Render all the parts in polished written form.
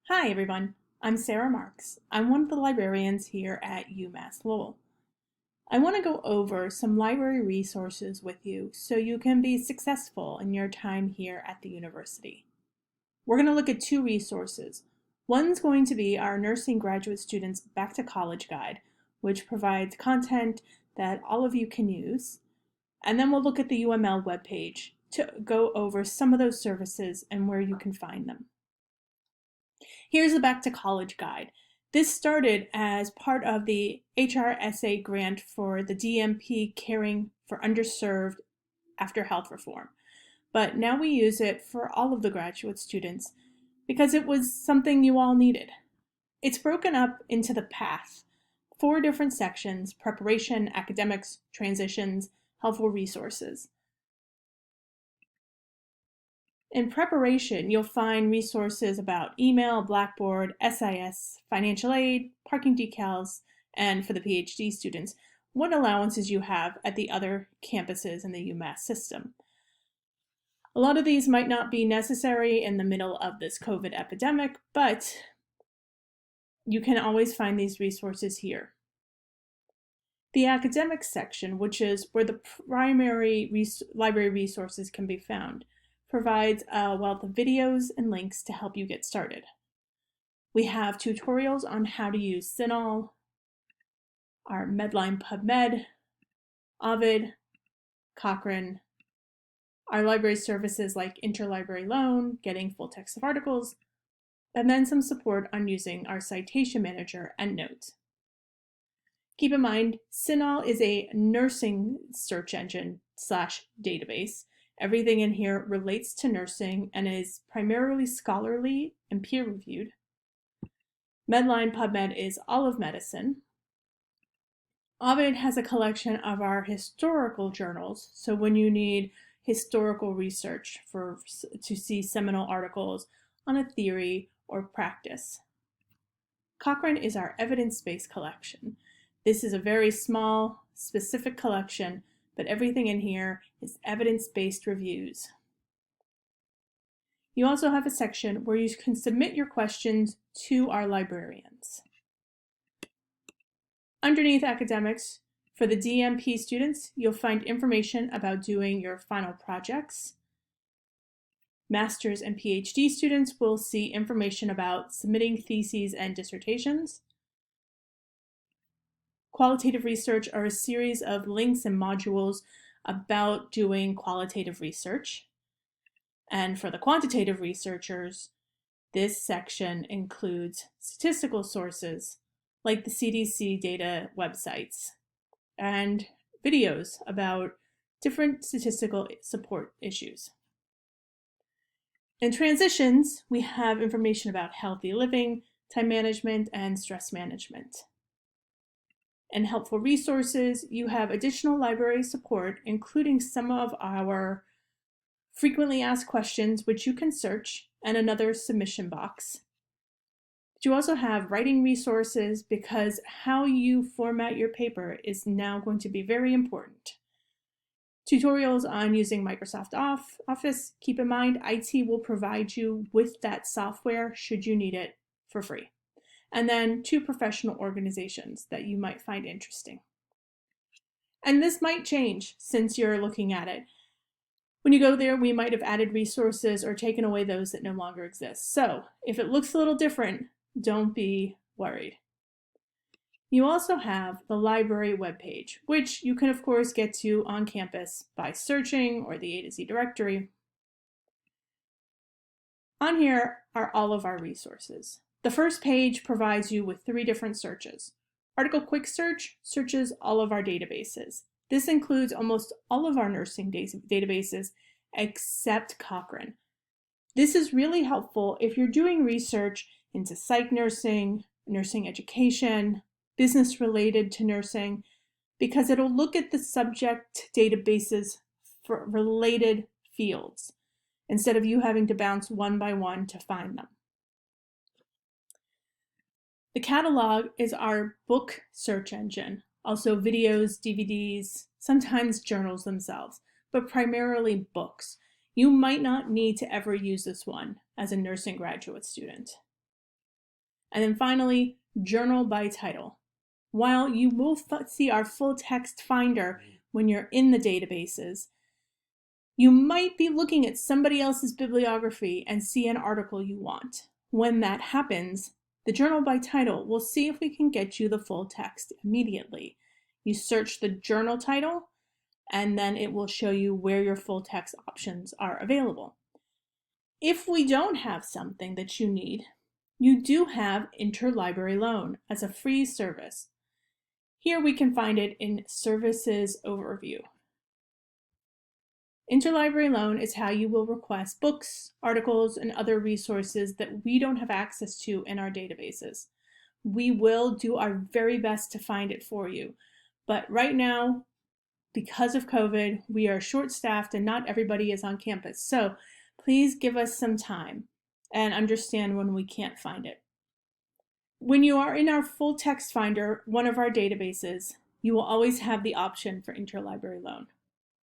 Hi everyone, I'm Sarah Marks. I'm one of the librarians here at UMass Lowell. I want to go over some library resources with you so you can be successful in your time here at the university. We're going to look at two resources. One's going to be our Nursing Graduate Students Back to College Guide, which provides content that all of you can use. And then we'll look at the UML webpage to go over some of those services and where you can find them. Here's the Back to College Guide. This started as part of the HRSA grant for the DMP Caring for Underserved after health reform. But now we use it for all of the graduate students because it was something you all needed. It's broken up into the path, 4 different sections: preparation, academics, transitions, helpful resources. In preparation, you'll find resources about email, Blackboard, SIS, financial aid, parking decals, and for the PhD students, what allowances you have at the other campuses in the UMass system. A lot of these might not be necessary in the middle of this COVID epidemic, but you can always find these resources here. The academics section, which is where the primary library resources can be found, provides a wealth of videos and links to help you get started. We have tutorials on how to use CINAHL, our Medline PubMed, Ovid, Cochrane, our library services like Interlibrary Loan, getting full text of articles, and then some support on using our citation manager and Notes. Keep in mind, CINAHL is a nursing search engine / database. Everything in here relates to nursing and is primarily scholarly and peer-reviewed. Medline PubMed is all of medicine. Ovid has a collection of our historical journals, so when you need historical research to see seminal articles on a theory or practice. Cochrane is our evidence-based collection. This is a very small, specific collection, but everything in here is evidence-based reviews. You also have a section where you can submit your questions to our librarians. Underneath academics, for the DMP students, you'll find information about doing your final projects. Master's and PhD students will see information about submitting theses and dissertations. Qualitative research are a series of links and modules about doing qualitative research. And for the quantitative researchers, this section includes statistical sources like the CDC data websites and videos about different statistical support issues. In transitions, we have information about healthy living, time management, and stress management. And helpful resources, you have additional library support, including some of our frequently asked questions, which you can search, and another submission box. But you also have writing resources because how you format your paper is now going to be very important. Tutorials on using Microsoft Office. Keep in mind, IT will provide you with that software should you need it for free. And then 2 professional organizations that you might find interesting. And this might change since you're looking at it. When you go there, we might have added resources or taken away those that no longer exist. So if it looks a little different, don't be worried. You also have the library webpage, which you can of course get to on campus by searching or the A to Z directory. On here are all of our resources. The first page provides you with 3 different searches. Article Quick Search searches all of our databases. This includes almost all of our nursing databases except Cochrane. This is really helpful if you're doing research into psych nursing, nursing education, business related to nursing, because it'll look at the subject databases for related fields instead of you having to bounce one by one to find them. The catalog is our book search engine, also videos, DVDs, sometimes journals themselves, but primarily books. You might not need to ever use this one as a nursing graduate student. And then finally, journal by title. While you will see our full text finder when you're in the databases, you might be looking at somebody else's bibliography and see an article you want. When that happens, the journal by title will see if we can get you the full text immediately. You search the journal title, and then it will show you where your full text options are available. If we don't have something that you need, you do have Interlibrary Loan as a free service. Here we can find it in Services Overview. Interlibrary Loan is how you will request books, articles, and other resources that we don't have access to in our databases. We will do our very best to find it for you, but right now, because of COVID, we are short-staffed and not everybody is on campus. So please give us some time and understand when we can't find it. When you are in our full text finder, one of our databases, you will always have the option for Interlibrary Loan.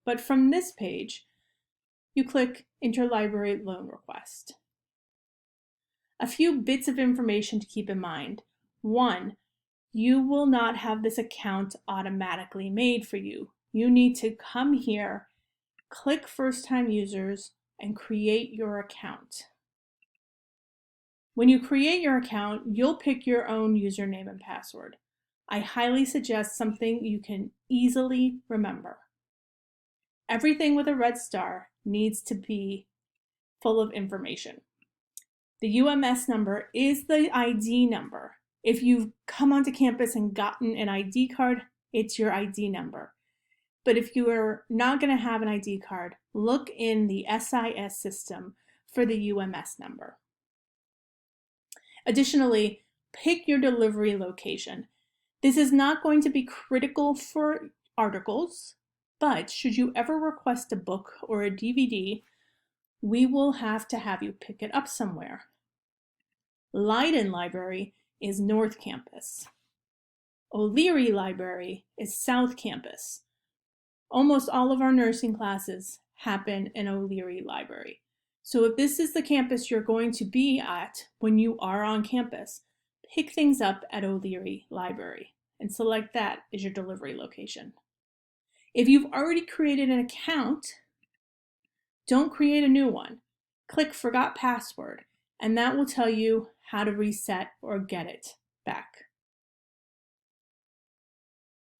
But from this page, you click Interlibrary Loan Request. A few bits of information to keep in mind. One, you will not have this account automatically made for you. You need to come here, click First-Time Users, and create your account. When you create your account, you'll pick your own username and password. I highly suggest something you can easily remember. Everything with a red star needs to be full of information. The UMS number is the ID number. If you've come onto campus and gotten an ID card, it's your ID number. But if you are not going to have an ID card, look in the SIS system for the UMS number. Additionally, pick your delivery location. This is not going to be critical for articles, but should you ever request a book or a DVD, we will have to have you pick it up somewhere. Leiden Library is North Campus. O'Leary Library is South Campus. Almost all of our nursing classes happen in O'Leary Library. So if this is the campus you're going to be at when you are on campus, pick things up at O'Leary Library and select that as your delivery location. If you've already created an account, don't create a new one. Click Forgot Password, and that will tell you how to reset or get it back.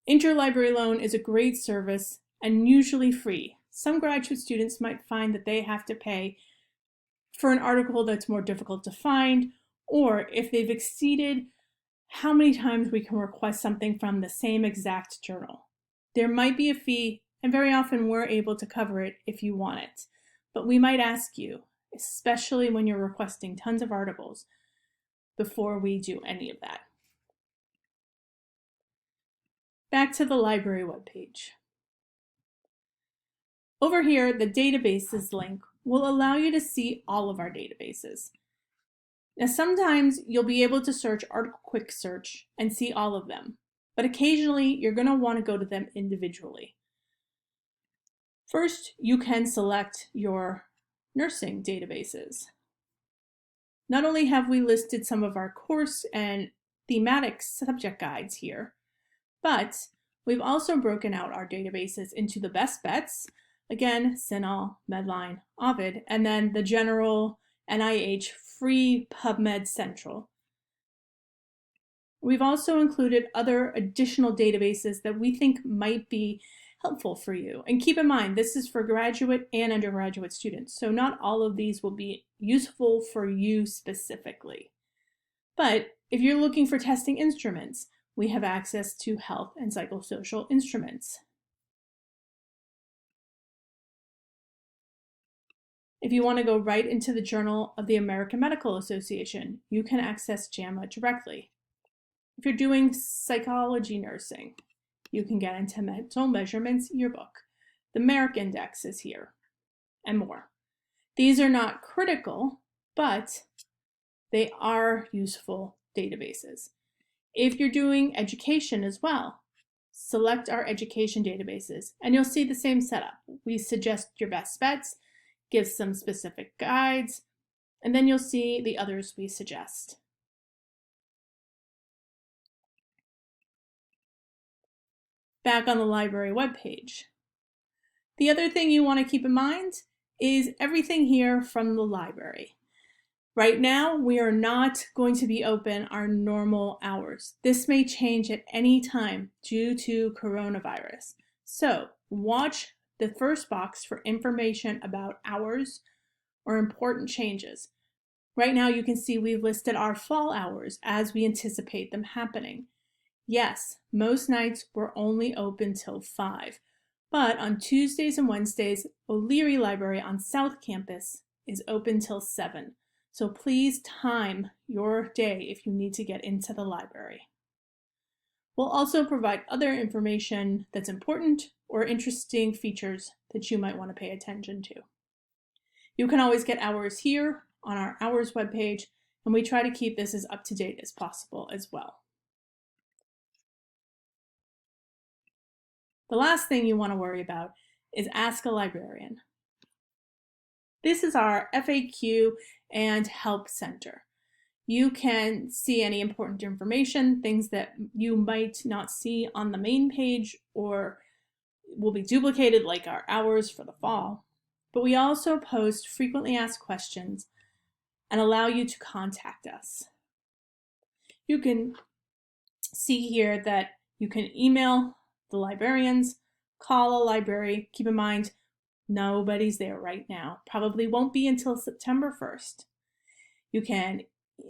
Interlibrary Loan is a great service and usually free. Some graduate students might find that they have to pay for an article that's more difficult to find, or if they've exceeded how many times we can request something from the same exact journal. There might be a fee, and very often we're able to cover it if you want it. But we might ask you, especially when you're requesting tons of articles, before we do any of that. Back to the library webpage. Over here, the databases link will allow you to see all of our databases. Now, sometimes you'll be able to search Article Quick Search and see all of them, but occasionally you're going to want to go to them individually. First, you can select your nursing databases. Not only have we listed some of our course and thematic subject guides here, but we've also broken out our databases into the best bets, again, CINAHL, Medline, Ovid, and then the general NIH free PubMed Central. We've also included other additional databases that we think might be helpful for you. And keep in mind, this is for graduate and undergraduate students, so not all of these will be useful for you specifically. But if you're looking for testing instruments, we have access to health and psychosocial instruments. If you want to go right into the Journal of the American Medical Association, you can access JAMA directly. If you're doing psychology nursing, you can get into Mental Measurements Yearbook. The Merck Index is here, and more. These are not critical, but they are useful databases. If you're doing education as well, select our education databases, and you'll see the same setup. We suggest your best bets, give some specific guides, and then you'll see the others we suggest. back on the library webpage. The other thing you want to keep in mind is everything here from the library. Right now, we are not going to be open our normal hours. This may change at any time due to coronavirus. So watch the first box for information about hours or important changes. Right now, you can see we've listed our fall hours as we anticipate them happening. Yes, most nights we're only open till 5, but on Tuesdays and Wednesdays, O'Leary Library on South Campus is open till 7. So please time your day if you need to get into the library. We'll also provide other information that's important or interesting features that you might want to pay attention to. You can always get hours here on our hours webpage, and we try to keep this as up to date as possible as well. The last thing you want to worry about is Ask a Librarian. This is our FAQ and Help Center. You can see any important information, things that you might not see on the main page or will be duplicated, like our hours for the fall. But we also post frequently asked questions and allow you to contact us. You can see here that you can email the librarians, call a library. Keep in mind, nobody's there right now. Probably won't be until September 1st. You can,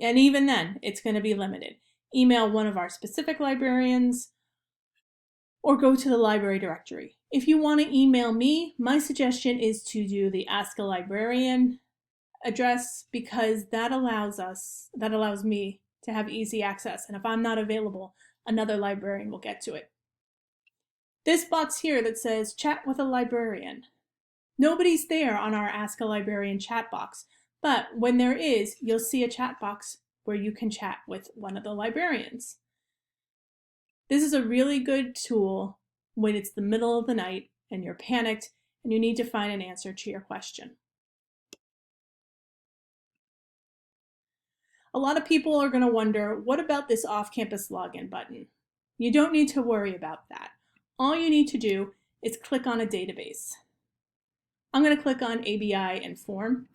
and even then, it's going to be limited. Email one of our specific librarians or go to the library directory. If you want to email me, my suggestion is to do the Ask a Librarian address, because that allows me to have easy access. And if I'm not available, another librarian will get to it. This box here that says chat with a librarian. Nobody's there on our Ask a Librarian chat box, but when there is, you'll see a chat box where you can chat with one of the librarians. This is a really good tool when it's the middle of the night and you're panicked and you need to find an answer to your question. A lot of people are going to wonder, what about this off-campus login button? You don't need to worry about that. All you need to do is click on a database. I'm going to click on ABI and Form.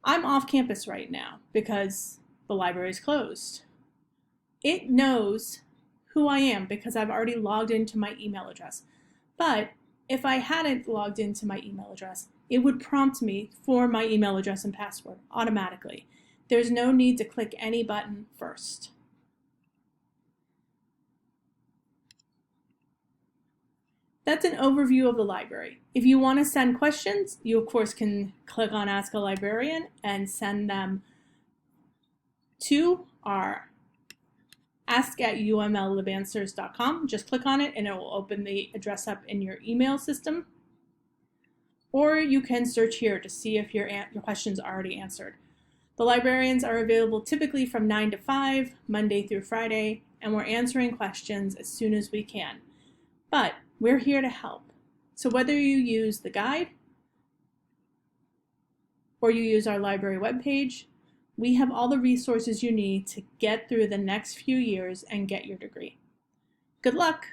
I'm off campus right now because the library is closed. It knows who I am because I've already logged into my email address. But if I hadn't logged into my email address, it would prompt me for my email address and password automatically. There's no need to click any button first. That's an overview of the library. If you want to send questions, you of course can click on Ask a Librarian and send them to our ask@umllibansers.com. Just click on it and it will open the address up in your email system. Or you can search here to see if your question's already answered. The librarians are available typically from 9 to 5, Monday through Friday, and we're answering questions as soon as we can. But we're here to help. So whether you use the guide or you use our library webpage, we have all the resources you need to get through the next few years and get your degree. Good luck!